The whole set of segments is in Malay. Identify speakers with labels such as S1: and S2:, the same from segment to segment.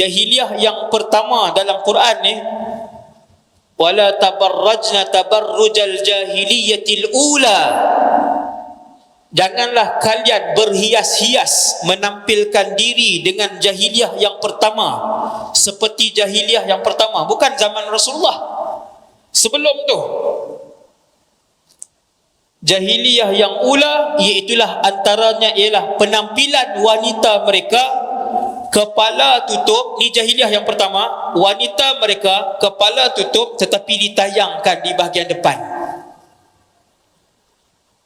S1: jahiliyah yang pertama dalam Quran ni, wala tabarrajna tabarrujal jahiliyatil ula, janganlah kalian berhias-hias menampilkan diri dengan jahiliyah yang pertama, seperti jahiliyah yang pertama, bukan zaman Rasulullah, sebelum tu. Jahiliyah yang ula iaitulah antaranya ialah penampilan wanita mereka kepala tutup. Ni jahiliyah yang pertama, wanita mereka kepala tutup tetapi ditayangkan di bahagian depan.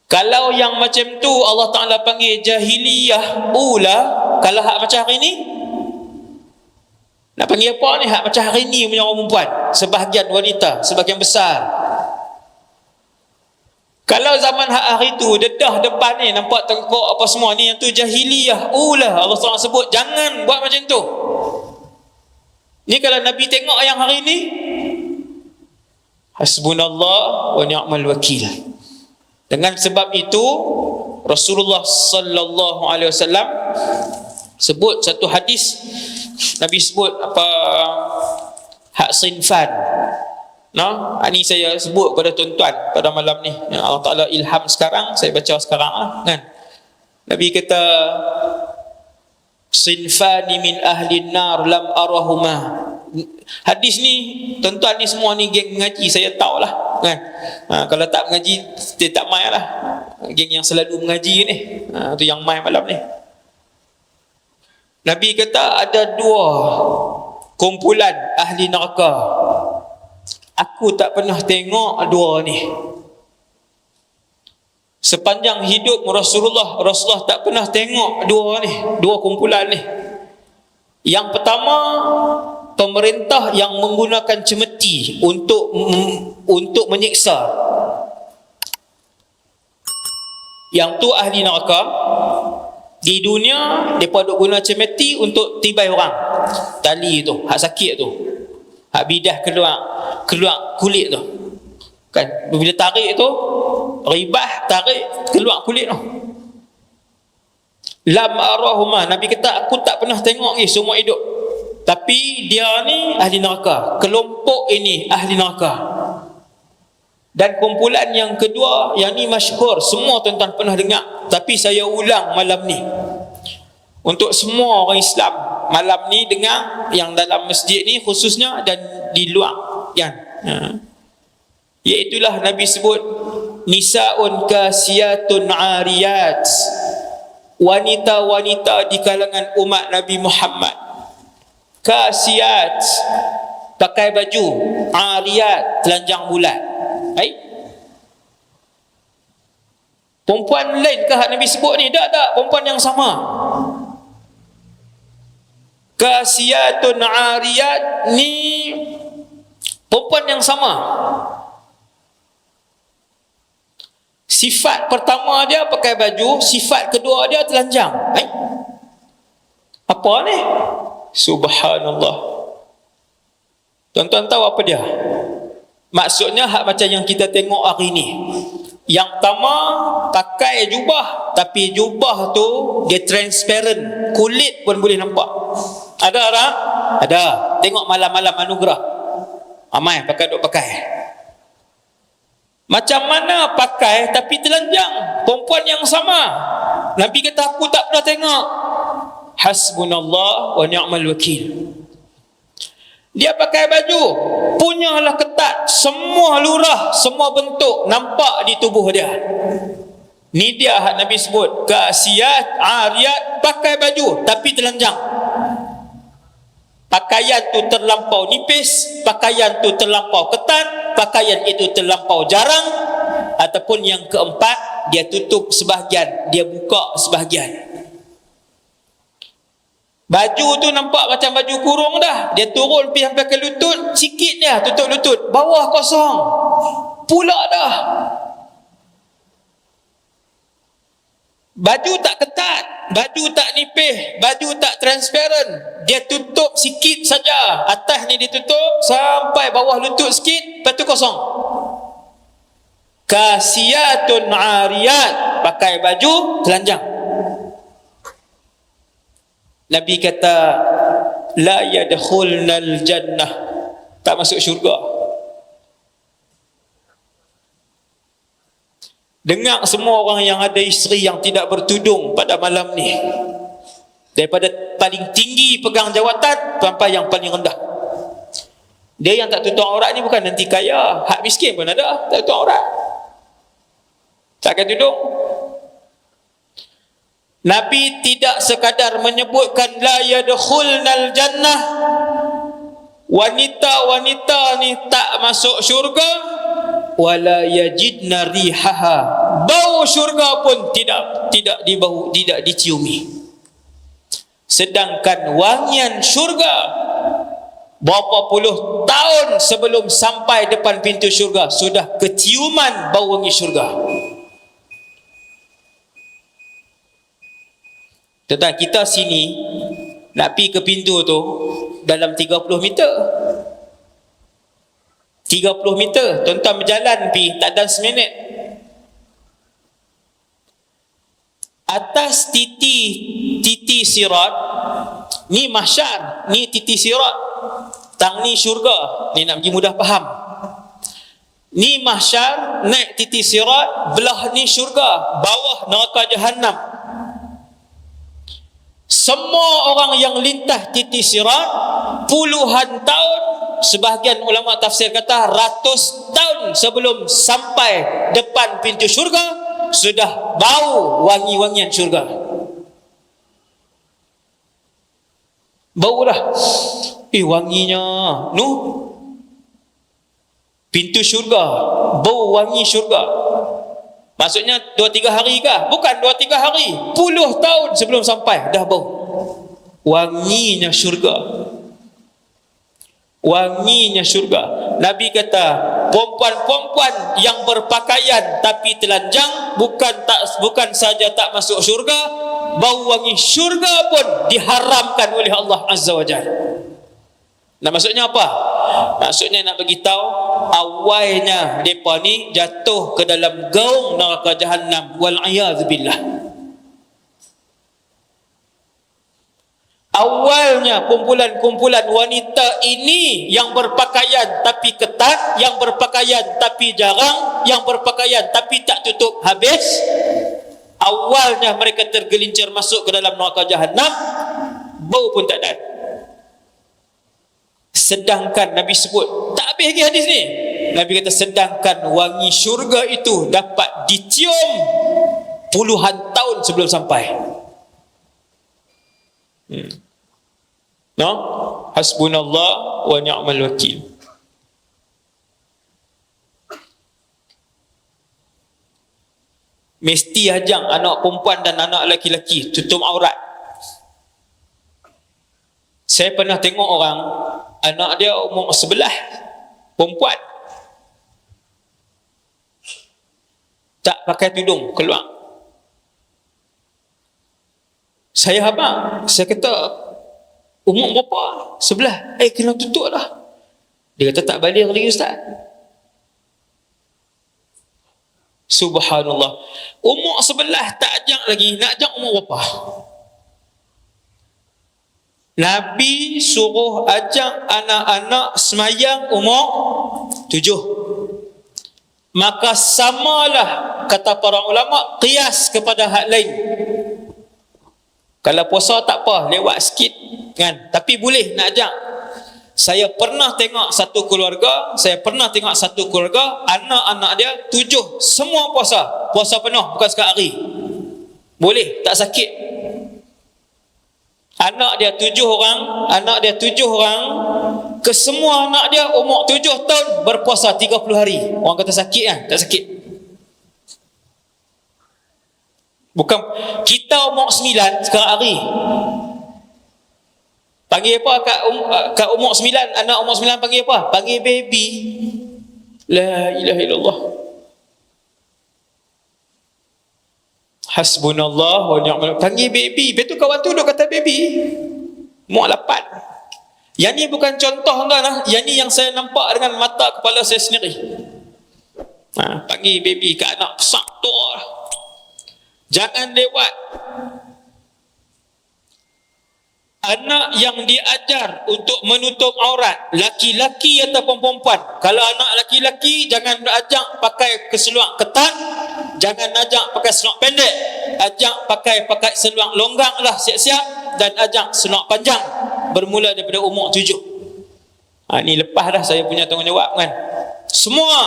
S1: Kalau yang macam tu Allah Ta'ala panggil jahiliyah ula. Kalau hak macam hari ni, nak panggil apa ni? Hak macam hari ni punya orang perempuan, sebahagian wanita, sebahagian besar. Kalau zaman hak hari tu, dedah depan ni nampak tengkok apa semua ni, yang tu jahiliyah ula. Allah Ta'ala sebut jangan buat macam tu. Ni kalau Nabi tengok yang hari ni, hasbunallah wa ni'mal wakil. Dengan sebab itu Rasulullah sallallahu alaihi wasallam sebut satu hadis, Nabi sebut apa, hak sinfan. No, ini saya sebut pada tuan-tuan pada malam ni. Allah Ta'ala ilham sekarang, saya baca sekarang kan. Nabi kata, sinfani min ahli nar lam arahuma. Hadis ni, tuan-tuan ni semua ni geng mengaji, saya tahulah kan. Kalau tak mengaji, dia tak main lah. Geng yang selalu mengaji ni, tu yang main malam ni. Nabi kata ada dua kumpulan ahli neraka, aku tak pernah tengok dua ni. Sepanjang hidup Rasulullah tak pernah tengok dua ni, dua kumpulan ni. Yang pertama, pemerintah yang menggunakan cemeti untuk menyiksa. Yang tu ahli neraka. Di dunia mereka duk guna cemeti untuk tibai orang. Tali tu, hak sakit tu, hak bidah keluar kulit tu kan, bila tarik tu ribah, tarik keluar kulit tu. Lam arahuma, Nabi kata aku tak pernah tengok ni semua hidup, tapi dia ni ahli neraka, kelompok ini ahli neraka. Dan kumpulan yang kedua, yang ni masyhur, semua tuan-tuan pernah dengar, tapi saya ulang malam ni untuk semua orang Islam malam ni dengar, yang dalam masjid ni khususnya dan di luar kan. Iaitulah Nabi sebut nisaun kasiyatun ariyat, wanita-wanita di kalangan umat Nabi Muhammad. Kasiyat, pakai baju, ariyat, telanjang bulat. Perempuan lain ke hak Nabi sebut ni? Tak, perempuan yang sama. Kasiyatun ariyat ni perempuan yang sama. Sifat pertama dia pakai baju, sifat kedua dia telanjang. Apa ni? Subhanallah. Tuan-tuan tahu apa dia? Maksudnya hak macam yang kita tengok hari ni. Yang pertama pakai jubah, tapi jubah tu dia transparent, kulit pun boleh nampak. Ada tak? Ada. Tengok malam-malam anugerah, ramai pakai duk pakai. Macam mana pakai tapi telanjang? Perempuan yang sama. Nabi kata aku tak pernah tengok. Hasbunallah wa ni'mal wakil. Dia pakai baju, punyalah ketat, semua lurah, semua bentuk nampak di tubuh dia. Ni dia hak Nabi sebut, kasiyat ariyat, pakai baju tapi telanjang. Pakaian tu terlampau nipis, pakaian tu terlampau ketat, pakaian itu terlampau jarang, ataupun yang keempat, dia tutup sebahagian, dia buka sebahagian. Baju tu nampak macam baju kurung dah, dia turun pergi sampai ke lutut, sikit dia tutup lutut, bawah kosong pula dah. Baju tak ketat, baju tak nipih, baju tak transparent, dia tutup sikit saja, atas ni ditutup sampai bawah lutut sikit, lepas tu kosong. Kasiyatun ariyat, pakai baju telanjang. Nabi kata la yadkhulnal jannah, tak masuk syurga. Dengar semua orang yang ada isteri yang tidak bertudung pada malam ni, daripada paling tinggi pegang jawatan sampai yang paling rendah. Dia yang tak tutup aurat ni bukan nanti kaya, hak miskin pun ada tak tutup aurat, takkan tudung. Nabi tidak sekadar menyebutkan la yadkhulnal jannah, wanita-wanita ni tak masuk syurga, wala yajidna rihaha, bau syurga pun tidak dibau, tidak diciumi. Sedangkan wangian syurga, berapa puluh tahun sebelum sampai depan pintu syurga sudah keciuman bau wangi syurga. Tentang kita sini nak pergi ke pintu tu dalam 30 meter. 30 meter, tuan-tuan berjalan pergi tak ada seminit. Atas titi sirat ni mahsyar, ni titi sirat, tang ni syurga. Ni nak pergi mudah faham. Ni mahsyar, naik titi sirat, belah ni syurga, bawah neraka Jahannam. Semua orang yang lintas titi sirat puluhan tahun, sebahagian ulama tafsir kata ratus tahun sebelum sampai depan pintu syurga sudah bau wangi-wangian syurga. Bau dah, wanginya nu pintu syurga, bau wangi syurga. Maksudnya 2-3 hari kah? Bukan 2-3 hari, puluh tahun sebelum sampai dah bau wanginya syurga. Wanginya syurga. Nabi kata perempuan-perempuan yang berpakaian tapi telanjang bukan saja tak masuk syurga, bau wangi syurga pun diharamkan oleh Allah Azza wa Jalla. Nah, maksudnya apa? Maksudnya nak bagi tahu awalnya depa ni jatuh ke dalam gaung neraka Jahannam, wal a'yadzu billah. Awalnya kumpulan-kumpulan wanita ini yang berpakaian tapi ketat, yang berpakaian tapi jarang, yang berpakaian tapi tak tutup habis. Awalnya mereka tergelincir masuk ke dalam neraka Jahannam, bau pun tak ada. Sedangkan Nabi sebut, tak habis lagi hadis ni, Nabi kata sedangkan wangi syurga itu dapat dicium puluhan tahun sebelum sampai. No? Hasbunallah wa ni'mal wakil. Mesti ajang anak perempuan dan anak lelaki tutup aurat. Saya pernah tengok orang, anak dia umur 11, perempuan, tak pakai tudung keluar. Saya habaq, saya kata umur berapa? 11. Kena tutup lah. Dia kata tak balik lagi ustaz. Subhanallah, umur 11 tak ajak lagi, nak ajak umur berapa? Nabi suruh ajak anak-anak semayang umur 7. Maka samalah, kata para ulama, qiyas kepada hak lain. Kalau puasa tak apa, lewat sikit kan, tapi boleh nak ajak. Saya pernah tengok satu keluarga, anak-anak dia 7 semua puasa penuh, bukan sekali. Boleh, tak sakit. Anak dia 7 orang, kesemua anak dia umur 7 tahun berpuasa 30 hari. Orang kata sakit kan? Tak sakit. Bukan kita umur 9 sekarang hari. Panggil apa kat umur 9, anak umur 9 panggil apa? Panggil baby. La ilaha illallah. Hasbunallah wa ni'mal wakil. Panggil baby. Betul kawan tu duk kata baby. Umur 8. Yang ni bukan contoh tuan lah. Yang ni yang saya nampak dengan mata kepala saya sendiri. Panggil baby kat anak besar tu. Jangan lewat. anak yang diajar untuk menutup aurat, laki-laki ataupun perempuan. Kalau anak laki-laki, jangan ajak pakai keseluar ketat, jangan ajak pakai seluar pendek, ajak pakai seluar longgang lah, siap-siap, dan ajak seluar panjang bermula daripada umur 7. Ni lepas dah saya punya tanggungjawab kan. Semua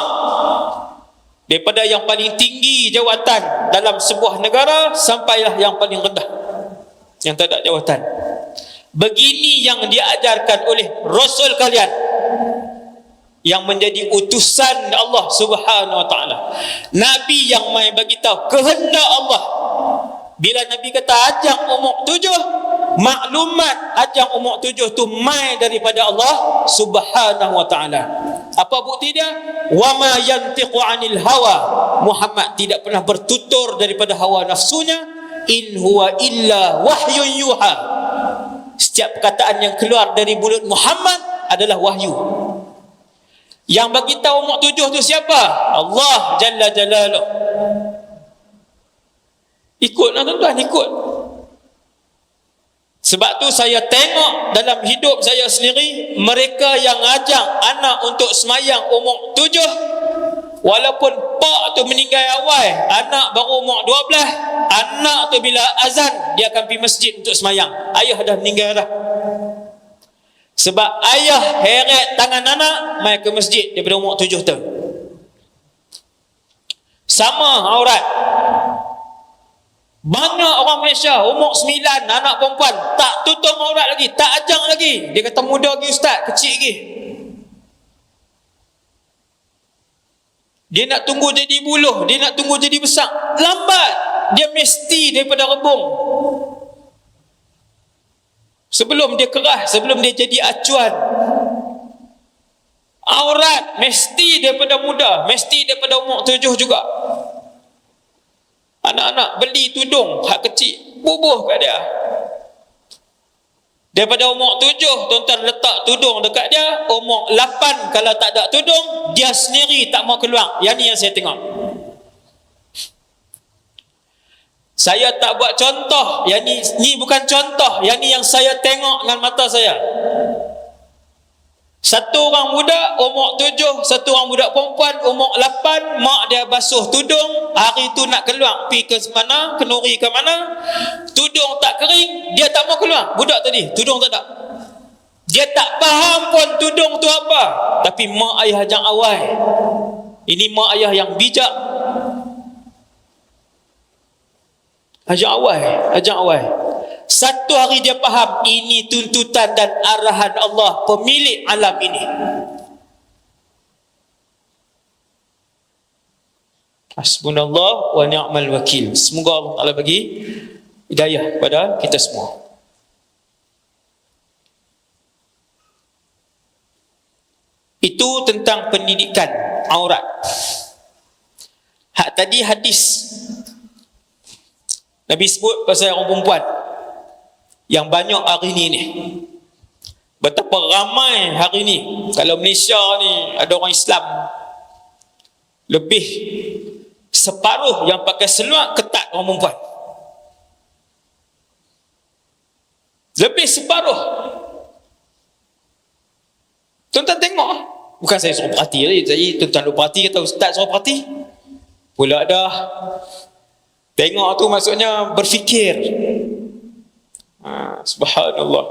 S1: daripada yang paling tinggi jawatan dalam sebuah negara sampailah yang paling rendah yang tak ada jawatan. Begini yang diajarkan oleh Rasul kalian yang menjadi utusan Allah Subhanahu Wa Taala. Nabi yang mai bagi tahu kehendak Allah. Bila Nabi kata ajak umur 7, maklumat ajak umur 7 tu mai daripada Allah Subhanahu Wa Taala. Apa bukti dia? Wa ma yantiqu 'anil hawa. Muhammad tidak pernah bertutur daripada hawa nafsunya. In huwa illa wahyun yuha. Setiap perkataan yang keluar dari mulut Muhammad adalah wahyu. Yang bagi tahu umur 7 tu siapa? Allah Jalla Jalaluh. Ikutlah tuan-tuan, ikut. Sebab tu saya tengok dalam hidup saya sendiri, mereka yang ajak anak untuk semayang umur 7, walaupun pak tu meninggal awal, anak baru umur 12, anak tu bila azan dia akan pergi masjid untuk semayang. Ayah dah meninggal dah. Sebab ayah heret tangan anak mai ke masjid daripada umur 7 tahun. Sama aurat. Banyak orang Malaysia umur 9, anak perempuan tak tutup aurat lagi, tak ajak lagi. Dia kata muda lagi ustaz, kecil lagi. Dia nak tunggu jadi buluh, dia nak tunggu jadi besar, lambat. Dia mesti daripada rebung. Sebelum dia kerah, sebelum dia jadi acuan. Aurat mesti daripada muda, mesti daripada umur 7 juga. Anak-anak beli tudung hak kecil, bubuh kat dia. Daripada umur 7, tuan-tuan letak tudung dekat dia. Umur 8 kalau tak ada tudung, dia sendiri tak mau keluar. Yang ni yang saya tengok. Saya tak buat contoh. Yang ni bukan contoh. Yang ni yang saya tengok dengan mata saya. Satu orang budak umur 7, satu orang budak perempuan umur 8, mak dia basuh tudung, hari tu nak keluar, pergi ke mana, kenuri ke mana, tudung tak kering, dia tak mau keluar. Budak tadi, tudung tak ada. Dia tak faham pun tudung tu apa. Tapi mak ayah ajak awal. Ini mak ayah yang bijak. Ajak awal. Satu hari dia faham ini tuntutan dan arahan Allah, pemilik alam ini. Hasbunallah wa ni'mal wakil. Semoga Allah Ta'ala bagi hidayah kepada kita semua. Itu tentang pendidikan aurat. Hak tadi hadis Nabi sebut pasal orang perempuan yang banyak hari ni. Betapa ramai hari ni. Kalau Malaysia ni ada orang Islam lebih separuh yang pakai seluar ketat orang perempuan. Lebih separuh. Tuan-tuan tengok. Bukan saya suruh perhati tadi. Jadi tuan-tuan lupa perhati, kata ustaz suruh perhati. Pula dah. Tengok tu maksudnya berfikir. Subhanallah.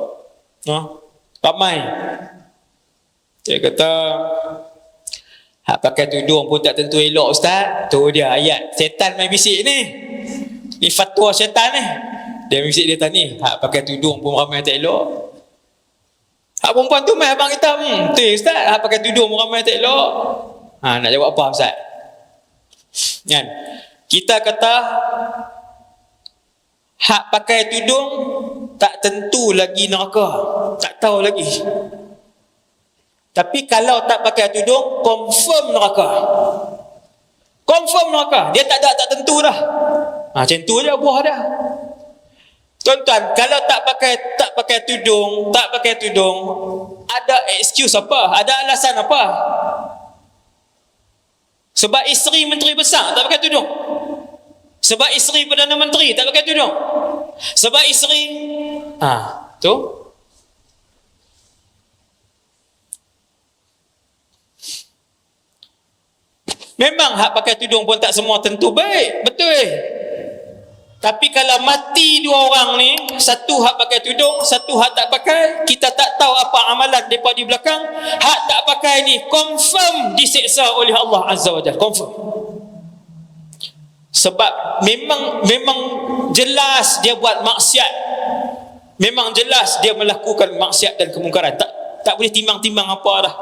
S1: Ramai. Dia kata hak pakai tudung pun tak tentu elok ustaz. Tu dia ayat setan main bisik ni. Ni fatwa setan ni. Dia bisik dia tanya, hak pakai tudung pun ramai tak elok. Hak perempuan tu main abang kita, tu ustaz, hak pakai tudung pun ramai tak elok. Nak jawab apa ustaz? Kan? Kita kata hak pakai tudung tak tentu lagi neraka, tak tahu lagi. Tapi kalau tak pakai tudung, confirm neraka. Confirm neraka. Dia tak tentu dah. Macam tu je buah dah. Tuan-tuan, kalau tak pakai tudung, ada excuse apa? Ada alasan apa? Sebab isteri menteri besar tak pakai tudung. Sebab isteri Perdana Menteri tak pakai tudung. Sebab isteri Tu memang hak pakai tudung pun tak semua tentu baik, betul. Tapi kalau mati dua orang ni, satu hak pakai tudung, satu hak tak pakai, kita tak tahu apa amalan mereka di belakang. Hak tak pakai ni confirm diseksa oleh Allah Azza wa Jalla, confirm. Sebab memang jelas dia buat maksiat, memang jelas dia melakukan maksiat dan kemungkaran. Tak boleh timbang-timbang apa dah.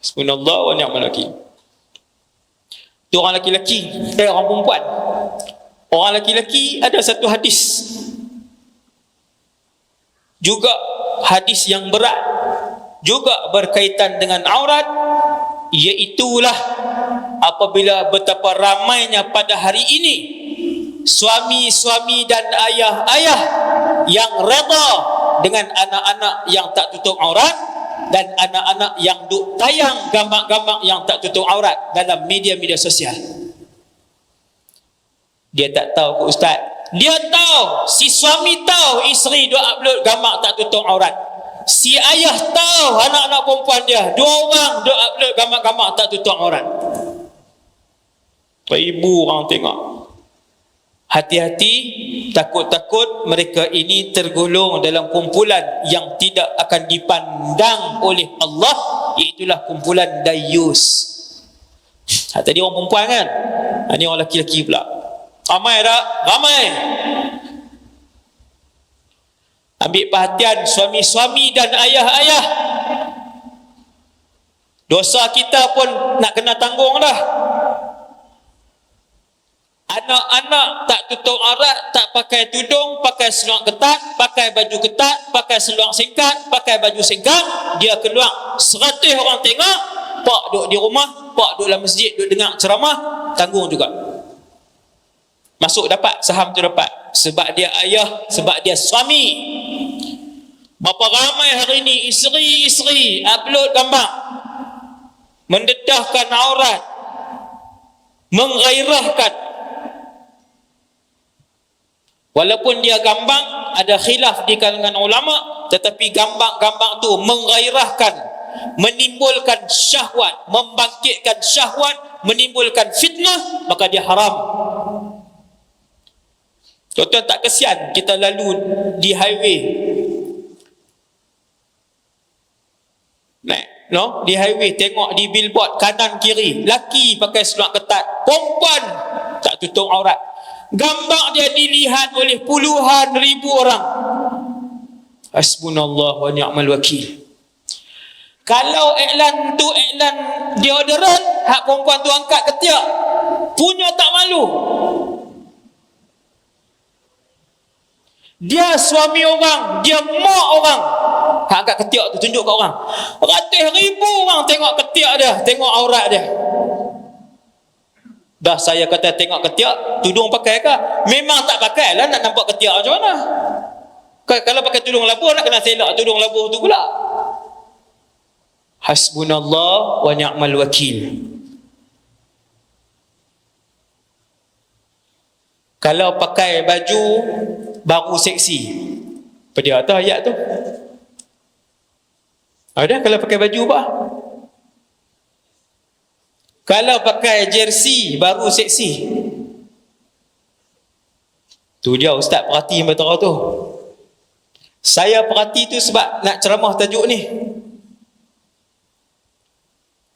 S1: Subhanallah wa ni'mal wakil. Itu orang lelaki, orang perempuan. Orang lelaki ada satu hadis, juga hadis yang berat, juga berkaitan dengan aurat, iaitulah apabila betapa ramainya pada hari ini suami-suami dan ayah-ayah yang reda dengan anak-anak yang tak tutup aurat, dan anak-anak yang duk tayang gambar-gambar yang tak tutup aurat dalam media-media sosial. Dia tak tahu ke ustaz? Dia tahu, si suami tahu isteri duk upload gambar tak tutup aurat. Si ayah tahu anak-anak perempuan dia, dua orang duk upload gambar-gambar tak tutup aurat. Ibu orang tengok. Hati-hati, takut-takut mereka ini tergolong dalam kumpulan yang tidak akan dipandang oleh Allah, iaitulah kumpulan dayus. Tadi orang perempuan kan, ini orang lelaki pula. Ramai tak? Ramai. Ambil perhatian suami-suami dan ayah-ayah. Dosa kita pun nak kena tanggung dah. Anak-anak tak tutup aurat, tak pakai tudung, pakai seluar ketat, pakai baju ketat, pakai seluar singkat, pakai baju singkat, dia keluar 100 orang tengok, pak duduk di rumah, pak duduk dalam masjid, duduk dengar ceramah, tanggung juga. Masuk dapat, saham tu dapat. Sebab dia ayah, sebab dia suami. Berapa ramai hari ini isteri-isteri upload gambar mendedahkan aurat, menggairahkan. Walaupun dia gambar, ada khilaf di kalangan ulama, tetapi gambar-gambar tu menggairahkan, menimbulkan syahwat, membangkitkan syahwat, menimbulkan fitnah, maka dia haram. Tuan-tuan tak kesian kita lalu di highway, di highway tengok di billboard kanan kiri, laki pakai seluar ketat, perempuan tak tutup aurat. Gambar dia dilihat oleh puluhan ribu orang. Hasbunallah wa ni'mal wakil. Kalau iklan tu iklan deodoran, hak perempuan tu angkat ketiak, punya tak malu. Dia suami orang, dia mak orang, hak angkat ketiak tu tunjuk kat orang. Ratus ribu orang tengok ketiak dia, tengok aurat dia. Dah saya kata tengok ketiak, tudung pakai ke? Memang tak pakai lah, nak nampak ketiak macam mana? Kalau pakai tudung labuh, nak kena selak tudung labuh tu pula. Hasbunallah wa ni'mal wakil. Kalau pakai baju baru seksi, apa dia kata ayat tu? Ada kalau pakai baju apa? Kalau pakai jersey baru seksi. Tu dia ustaz perhati betul tu. Saya perhati tu sebab nak ceramah tajuk ni.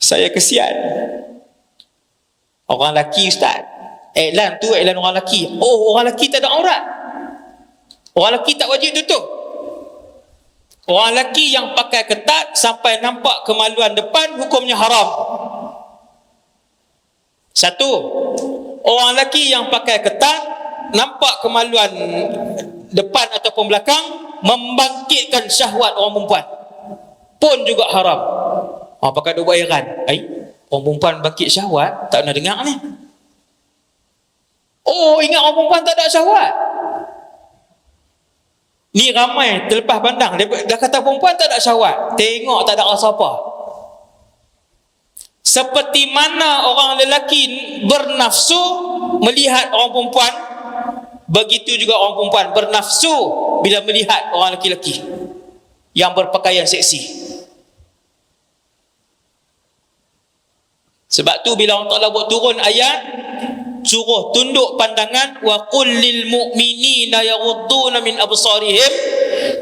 S1: Saya kesian. Orang lelaki ustaz, iklan tu iklan orang lelaki. Oh, orang lelaki tak ada aurat. Orang lelaki tak wajib tutup. Orang lelaki yang pakai ketat sampai nampak kemaluan depan, hukumnya haram. Satu, orang lelaki yang pakai ketat, nampak kemaluan depan ataupun belakang, membangkitkan syahwat orang perempuan, pun juga haram. Pakai dua heran, orang perempuan bangkit syahwat, tak pernah dengar ni. Oh, ingat orang perempuan tak ada syahwat. Ni ramai terlepas pandang, dia kata perempuan tak ada syahwat, tengok tak ada rasa apa. Seperti mana orang lelaki bernafsu melihat orang perempuan Begitu juga orang perempuan bernafsu bila melihat orang lelaki yang berpakaian seksi. Sebab tu bila Allah Ta'ala buat turun ayat, suruh tunduk pandangan, wa qul lil mu'minina yaghudduna min absarihim,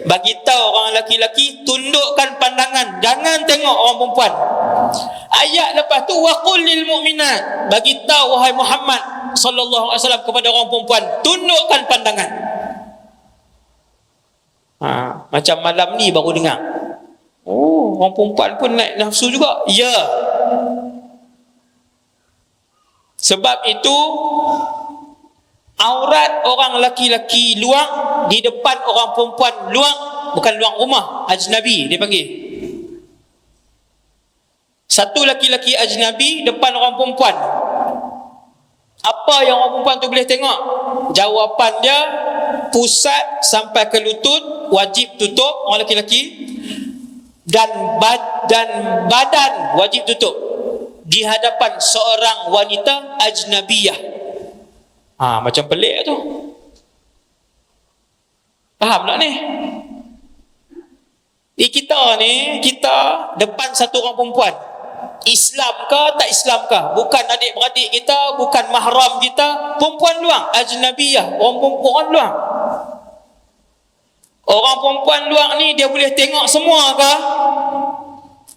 S1: bagi tahu orang lelaki tundukkan pandangan, jangan tengok orang perempuan. Ayat lepas tu, wa qul lil mu'minat, bagi tahu wahai Muhammad sallallahu alaihi wasallam kepada orang perempuan, tundukkan pandangan. Macam malam ni baru dengar, oh, orang perempuan pun naik nafsu juga. Ya. Sebab itu aurat orang laki-laki luang di depan orang perempuan luang, bukan luang rumah, ajnabi dia panggil. Satu laki-laki ajnabi depan orang perempuan, apa yang orang perempuan tu boleh tengok? Jawapan dia, pusat sampai ke lutut wajib tutup orang laki-laki, dan badan wajib tutup di hadapan seorang wanita ajnabiyah. Macam pelik tu. Faham tak ni? Kita depan satu orang perempuan, Islam ke tak Islam ke, bukan adik-beradik kita, bukan mahram kita, perempuan luang, ajnabiyah, orang perempuan luang. Orang perempuan luang ni dia boleh tengok semua ke?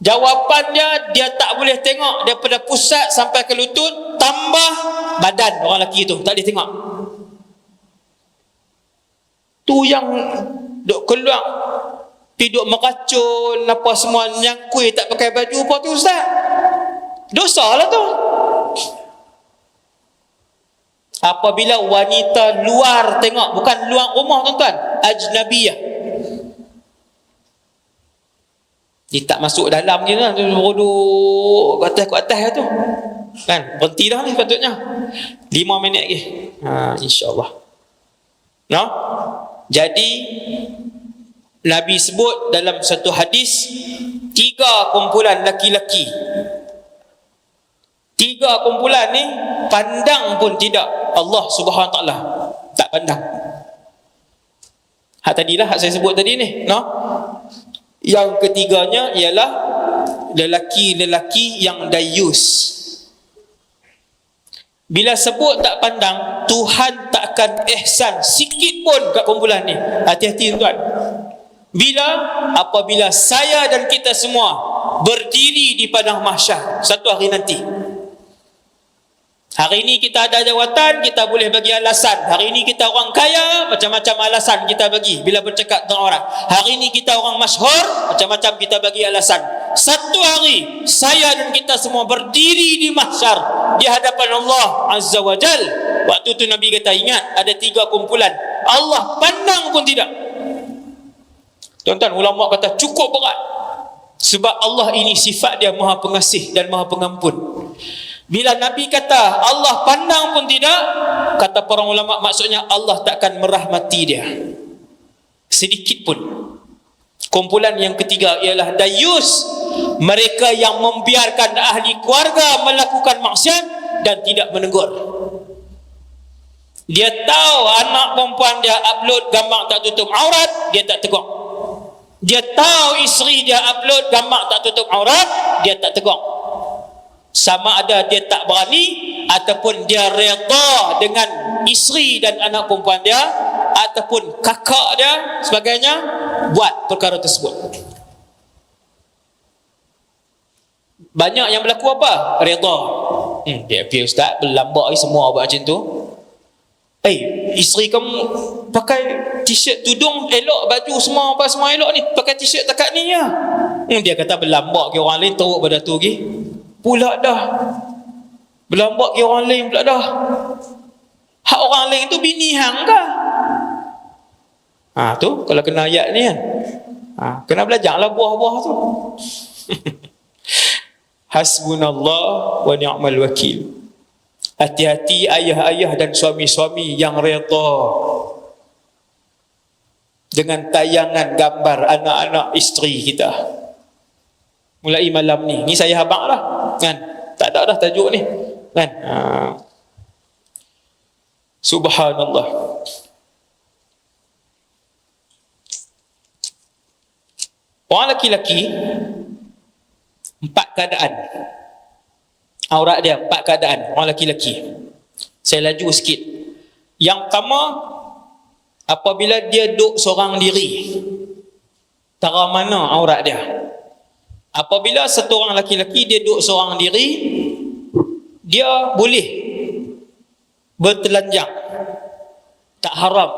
S1: Jawapan dia tak boleh tengok daripada pusat sampai ke lutut, tambah badan orang lelaki tu, tak boleh tengok. Tu yang duk keluar, duk meracun apa semua, nyangkui tak pakai baju apa tu, ustaz, dosa lah tu. Apabila wanita luar tengok, bukan luar rumah tuan-tuan, ajnabiyah, dia tak masuk dalam je lah, duduk ke atas tu kan, berhenti dah ni patutnya 5 minit lagi, insyaAllah. No? Jadi Nabi sebut dalam satu hadis, 3 kumpulan laki-laki, 3 kumpulan ni pandang pun tidak Allah Subhanahu Wa Taala, tak pandang. Hak tadilah, hak saya sebut tadi ni, no? Yang ketiganya ialah lelaki-lelaki yang dayus. Bila sebut tak pandang, Tuhan takkan ihsan sikit pun kat kumpulan ni. Hati-hati tuan. Apabila saya dan kita semua berdiri di padang mahsyar satu hari nanti. Hari ini kita ada jawatan, kita boleh bagi alasan. Hari ini kita orang kaya, macam-macam alasan kita bagi bila bercakap dengan orang. Hari ini kita orang masyhur, macam-macam kita bagi alasan. Satu hari saya dan kita semua berdiri di mahsyar di hadapan Allah Azza wa Jal. Waktu tu Nabi kata, ingat ada 3 kumpulan, Allah pandang pun tidak. Tuan-tuan, ulama kata cukup berat. Sebab Allah ini sifat dia Maha Pengasih dan Maha Pengampun. Bila Nabi kata Allah pandang pun tidak, kata para ulama, maksudnya Allah takkan merahmati dia sedikit pun. Kumpulan yang ketiga ialah dayus, mereka yang membiarkan ahli keluarga melakukan maksiat dan tidak menegur. Dia tahu anak perempuan dia upload gambar tak tutup aurat, dia tak tegur. Dia tahu isteri dia upload gambar tak tutup aurat, dia tak tegur. Sama ada dia tak berani ataupun dia redha dengan isteri dan anak perempuan dia ataupun kakak dia sebagainya buat perkara tersebut. Banyak yang berlaku apa? Redha. Dia ustaz berlambak semua buat macam tu. Isteri kamu pakai t-shirt tudung elok, baju semua apa semua elok ni, pakai t-shirt takat ni ya. Dia kata berlambak ke orang lain, teruk pada tu lagi. Pula dah berlambak ke orang lain pula dah. Hak orang lain tu bini hang ke? Tu kalau kena ayat ni kan, kena belajarlah buah-buah tu. Hasbunallah wa ni'mal wakil. Hati-hati ayah-ayah dan suami-suami yang redha dengan tayangan gambar anak-anak isteri kita. Mulai malam ni saya habaq lah kan, tak ada dah tajuk ni kan. Subhanallah. Orang laki-laki, 4 keadaan aurat dia, 4 keadaan orang laki-laki. Saya laju sikit. Yang pertama, apabila dia duduk seorang diri, tara mana aurat dia. Apabila satu orang laki-laki dia duduk seorang diri, dia boleh bertelanjang, tak haram.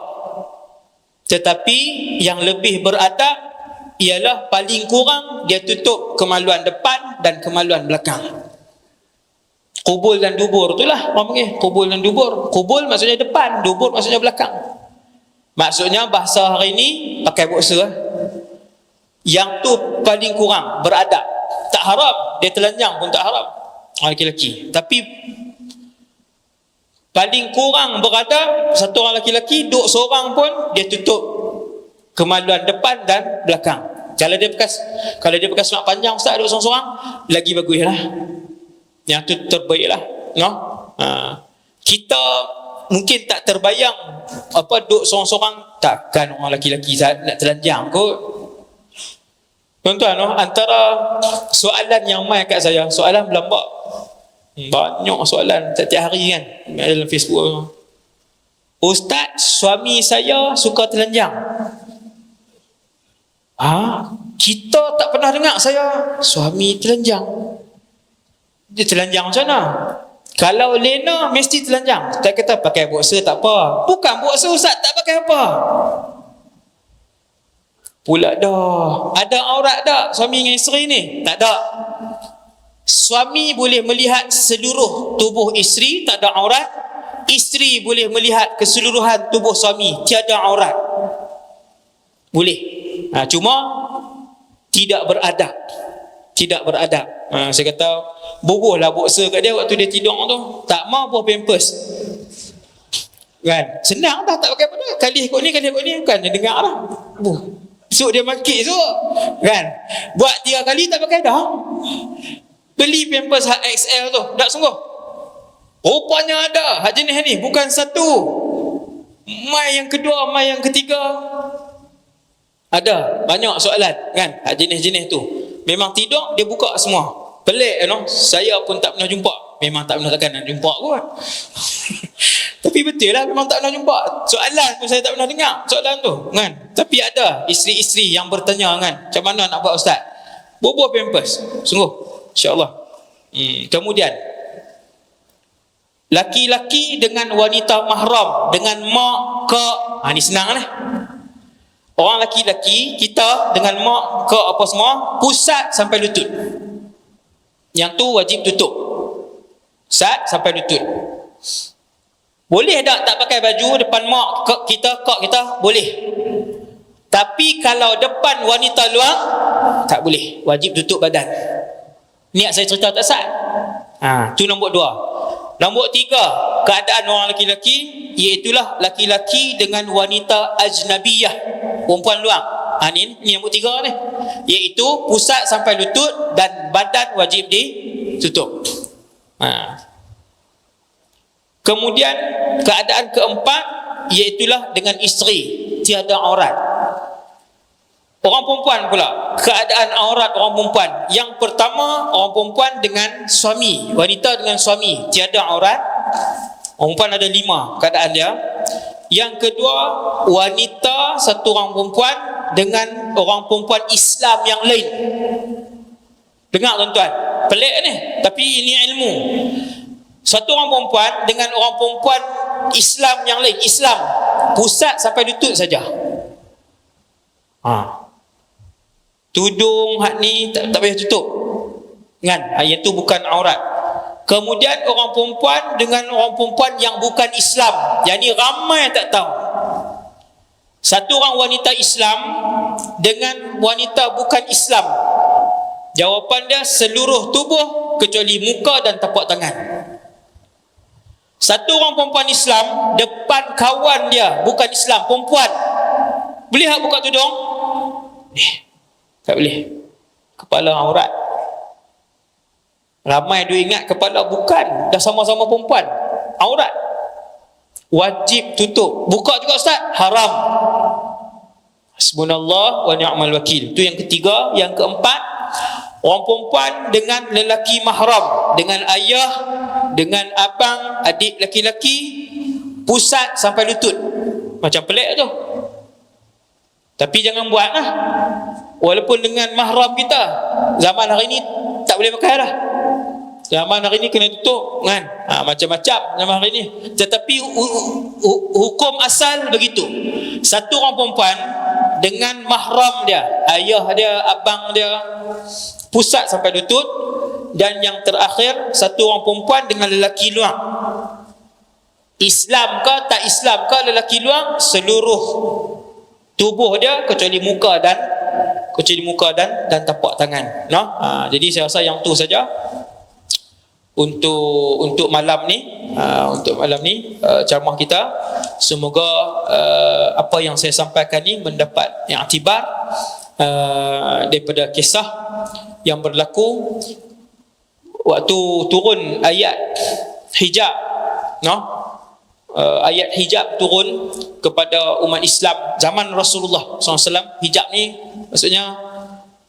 S1: Tetapi yang lebih beradab ialah paling kurang dia tutup kemaluan depan dan kemaluan belakang. Kubul dan dubur itulah orang panggil, kubul dan dubur. Kubul maksudnya depan, dubur maksudnya belakang. Maksudnya bahasa hari ni pakai boxer. Yang tu paling kurang beradab. Tak haram, dia telanjang pun tak haram, orang lelaki. Tapi paling kurang beradab, satu orang lelaki duduk seorang pun dia tutup kemaluan depan dan belakang. Kalau dia bekas semak panjang ustaz duduk seorang-seorang, lagi baguslah. Yang tu terbaik lah, no? Kita mungkin tak terbayang apa duduk seorang-seorang, takkan orang lelaki-lelaki nak telanjang kot. Tuan-tuan, no? Antara soalan yang mai kat saya, soalan berlambak, banyak soalan setiap hari kan dalam Facebook. Ustaz, suami saya suka telanjang. Kita tak pernah dengar saya suami telanjang. Dia telanjang macam mana? Kalau Lena mesti telanjang. Kita kata pakai boxer tak apa. Bukan boxer ustaz, tak pakai apa. Pula dah. Ada aurat tak suami dengan isteri ni? Tak ada. Suami boleh melihat seluruh tubuh isteri, tak ada aurat. Isteri boleh melihat keseluruhan tubuh suami, tiada aurat. Boleh. Cuma tidak beradab. Tidak beradab. Saya kata bubuhlah boxer kat dia waktu dia tidur tu. Tak mau buah pampers. Kan? Senang dah, tak pakai apa dah. Kali ikut ni kan dia dengar lah. Esok dia maki esok. Kan? Buat 3 kali tak pakai dah. Beli pampers XL tu. Tak sungguh. Rupanya ada hak jenis ni, bukan satu. Mai yang kedua, mai yang ketiga. Ada banyak soalan kan, jenis-jenis tu. Memang tidur dia buka semua. Pelik saya pun tak pernah jumpa. Memang tak pernah, takkan nak jumpa kot. Tapi betul lah, memang tak pernah jumpa. Soalan pun saya tak pernah dengar soalan tu kan. Tapi ada isteri-isteri yang bertanya kan, macam mana nak buat ustaz? Bubuh pampers. Sungguh, insya-Allah. Kemudian laki-laki dengan wanita mahram, dengan mak, kak, ni senang lah. Orang laki-laki kita dengan mak, kak, apa semua, pusat sampai lutut. Yang tu wajib tutup. Pusat sampai lutut. Boleh tak pakai baju depan mak, kak kita? Boleh. Tapi kalau depan wanita luar, tak boleh. Wajib tutup badan. Niat saya cerita tak sah. Tu nombor 2. Nombor 3, keadaan orang laki-laki, iaitulah laki-laki dengan wanita ajnabiyah, perempuan luar. Ni nombor 3 ni, iaitu pusat sampai lutut dan badan wajib ditutup. Kemudian keadaan keempat, iaitulah dengan isteri, tiada aurat. Orang perempuan pula, keadaan aurat orang perempuan. Yang pertama, orang perempuan dengan suami, wanita dengan suami, tiada aurat. Orang perempuan ada 5 keadaan dia. Yang kedua, wanita satu orang perempuan dengan orang perempuan Islam yang lain. Dengar tuan-tuan, pelik ni, tapi ini ilmu. Satu orang perempuan dengan orang perempuan Islam yang lain, Islam, pusat sampai lutut saja. Tudung hak ni tak payah tutup kan, yang tu bukan aurat. Kemudian orang perempuan dengan orang perempuan yang bukan Islam, yang ni ramai tak tahu. Satu orang wanita Islam dengan wanita bukan Islam, jawapan dia seluruh tubuh kecuali muka dan tapak tangan. Satu orang perempuan Islam depan kawan dia bukan Islam, perempuan, boleh tak buka tudung? Tak boleh. Kepala aurat. Ramai dia ingat kepala, bukan, dah sama-sama perempuan, aurat. wajib tutup. Buka juga ustaz, haram. Hasbunallah wa ni'mal wakil. Itu yang ketiga. Yang keempat, orang perempuan dengan lelaki mahram, dengan ayah, dengan abang, adik laki-laki, pusat sampai lutut. Macam pelik tu. Tapi jangan buat lah. Walaupun dengan mahram kita. Zaman hari ni tak boleh pakai dah. Zaman hari ni kena tutup kan. Macam-macam zaman hari ni. Tetapi hukum asal begitu. Satu orang perempuan dengan mahram dia, ayah dia, abang dia, pusat sampai lutut. Dan yang terakhir, satu orang perempuan dengan lelaki luar. Islam ke tak Islam ke lelaki luar, seluruh tubuh dia kecuali muka dan tapak tangan. No? Jadi saya rasa yang tu saja untuk malam ni, ceramah kita. Semoga apa yang saya sampaikan ni mendapat iktibar daripada kisah yang berlaku waktu turun ayat hijab, no? Ayat hijab turun kepada umat Islam zaman Rasulullah SAW. Hijab ni maksudnya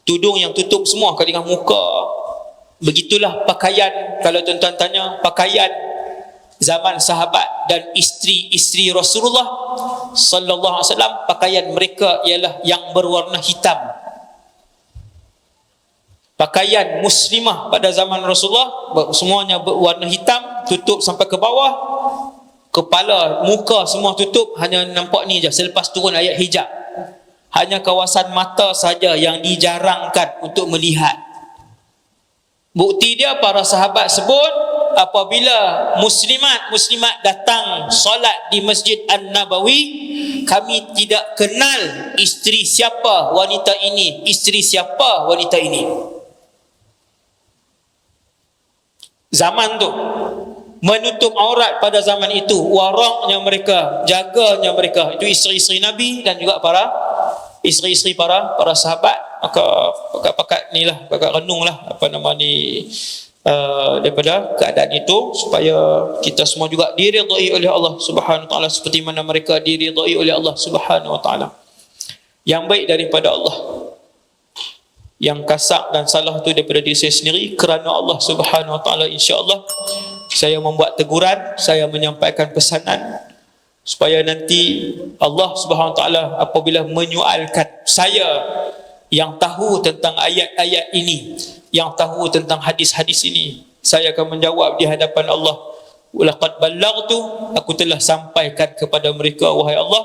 S1: tudung yang tutup semua dengan muka. Begitulah pakaian, kalau tuan-tuan tanya, pakaian zaman sahabat dan isteri-isteri Rasulullah sallallahu alaihi wasallam, pakaian mereka ialah yang berwarna hitam. Pakaian muslimah pada zaman Rasulullah semuanya berwarna hitam, tutup sampai ke bawah. Kepala, muka semua tutup, hanya nampak ni je selepas turun ayat hijab. Hanya kawasan mata saja yang dijarangkan untuk melihat. Bukti dia para sahabat sebut, apabila muslimat datang solat di Masjid An-Nabawi, kami tidak kenal isteri siapa wanita ini, isteri siapa wanita ini. Zaman tu menutup aurat pada zaman itu, waraknya mereka, jaganya mereka, itu isteri-isteri Nabi dan juga para isteri-isteri para sahabat. Maka pakat ni lah, pakat renung lah daripada keadaan itu, supaya kita semua juga diridai oleh Allah Subhanahu wa taala seperti mana mereka diridai oleh Allah Subhanahu wa taala. Yang baik daripada Allah, yang kasar dan salah tu daripada diri saya sendiri, kerana Allah Subhanahu wa taala. Insya-Allah saya membuat teguran, saya menyampaikan pesanan supaya nanti Allah Subhanahu wa taala apabila menyualkan saya yang tahu tentang ayat-ayat ini, yang tahu tentang hadis-hadis ini, saya akan menjawab di hadapan Allah, laqad ballaghtu, aku telah sampaikan kepada mereka wahai Allah.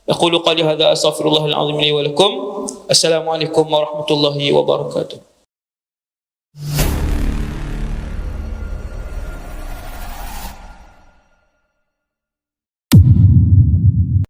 S1: Aqulu qali hadza astaghfirullahal azim li wa lakum. Assalamualaikum warahmatullahi wabarakatuh.